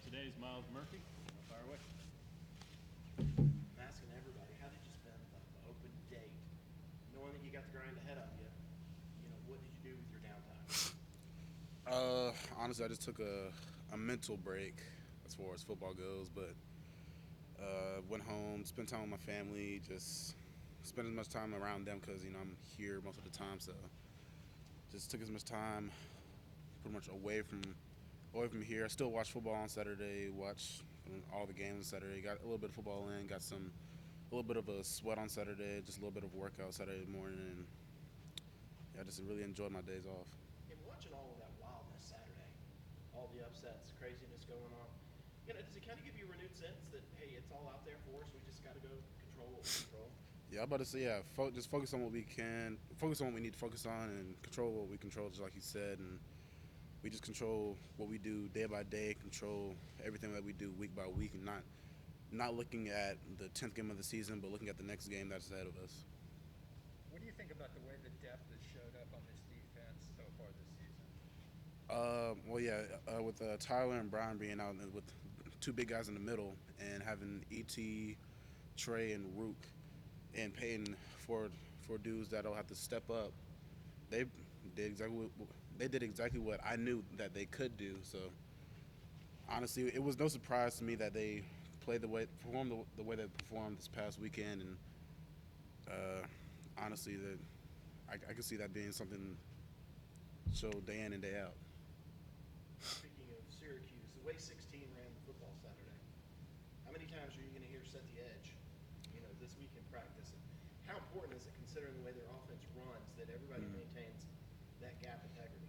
today is Myles Murphy. Fire away. I'm asking everybody, how did you spend the open date? Knowing that you got the grind ahead of you, what did you do with your downtime? Honestly, I just took a mental break as far as football goes, but went home, spent time with my family, just spent as much time around them because I'm here most of the time, so just took as much time pretty much away from here. I still watch football on Saturday, watch all the games on Saturday. Got a little bit of football in, got a little bit of a sweat on Saturday, just a little bit of workout Saturday morning, and yeah, I just really enjoyed my days off. And watching all of that wildness Saturday, all the upsets, craziness going on, does it kind of give you a renewed sense that, hey, it's all out there for us, we just got to go control what we control? Yeah, I'm about to say, yeah, just focus on what we can, focus on what we need to focus on, and control what we control, just like you said. And we just control what we do day by day, control everything that we do week by week, and not looking at the 10th game of the season, but looking at the next game that's ahead of us. What do you think about the way the depth has showed up on this defense so far this season? Well, yeah, with Tyler and Brian being out with two big guys in the middle, and having Et, Trey, and Rook, and paying for dudes that'll have to step up, they did exactly what I knew that they could do. So honestly, it was no surprise to me that they performed the way they performed this past weekend, and honestly, that I could see that being something show day in and day out. Speaking of Syracuse, the way 16 ran the football Saturday, how many times are you going to hear set the edge, this week in practice? And how important is it, considering the way their offense runs, that everybody maintains that gap integrity?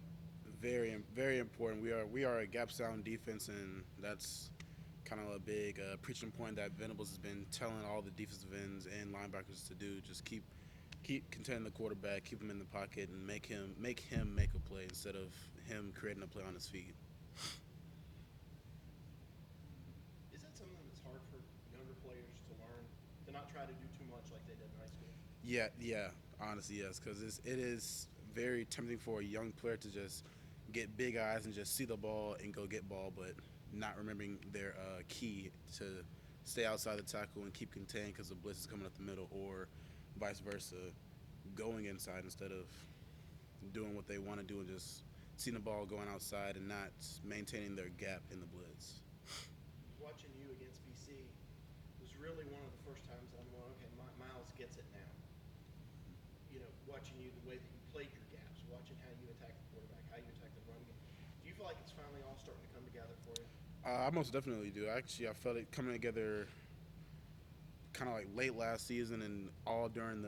Very, very important. We are a gap sound defense, and that's kind of a big preaching point that Venables has been telling all the defensive ends and linebackers to do. Just keep containing the quarterback, keep him in the pocket, and make him make a play instead of him creating a play on his feet. Is that something that's hard for younger players to learn, to not try to do too much like they did in high school? Yeah. Honestly, yes, because it is very tempting for a young player to just get big eyes and just see the ball and go get ball, but not remembering their key to stay outside the tackle and keep contained because the blitz is coming up the middle, or vice versa, going inside instead of doing what they want to do and just seeing the ball going outside and not maintaining their gap in the blitz. Watching you against BC was really one of the first times that I'm going, okay, Miles gets it now. Watching you, the way that you played your gaps, watching how you attack the quarterback, how you attack the run game. Do you feel like it's finally all starting to come together for you? I most definitely do. Actually, I felt it coming together kind of like late last season and all during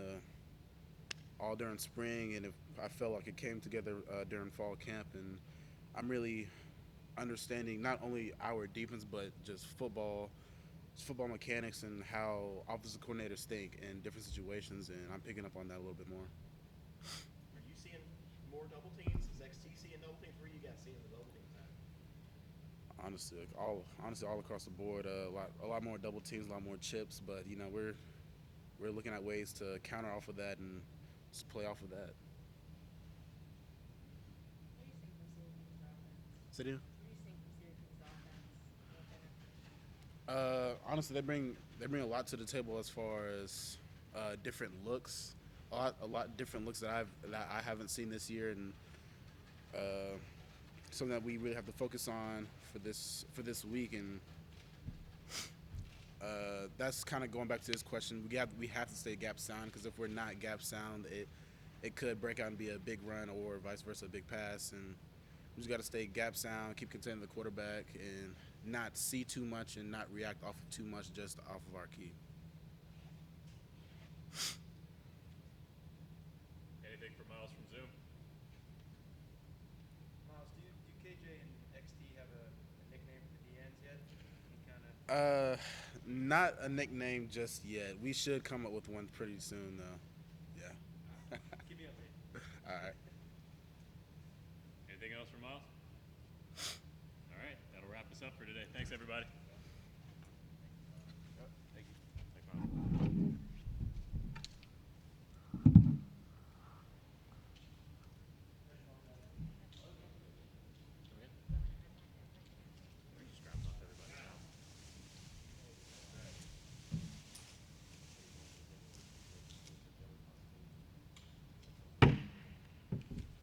spring, and I felt like it came together during fall camp. And I'm really understanding not only our defense but just football mechanics and how offensive coordinators think in different situations, and I'm picking up on that a little bit more. Are you seeing more double teams? Is XT seeing double teams? Where are you guys seeing the double teams at? Honestly, all across the board, a lot more double teams, a lot more chips. But we're looking at ways to counter off of that and just play off of that. What do you think from Syracuse's offense? Sit in. What do you think from Syracuse's offense? Honestly, they bring a lot to the table as far as different looks, a lot different looks that I haven't seen this year, and something that we really have to focus on for this week. And that's kind of going back to this question. We have to stay gap sound, because if we're not gap sound, it could break out and be a big run, or vice versa, a big pass. And we just got to stay gap sound, keep containing the quarterback, and not see too much and not react off of too much, just off of our key. Anything for Myles from Zoom? Miles, do KJ and XT have a nickname for the DNs yet? You kind of. Not a nickname just yet. We should come up with one pretty soon, though. Yeah. Keep me updated. All right. Anything else for Myles? All right, that'll wrap us up for today. Thanks, everybody.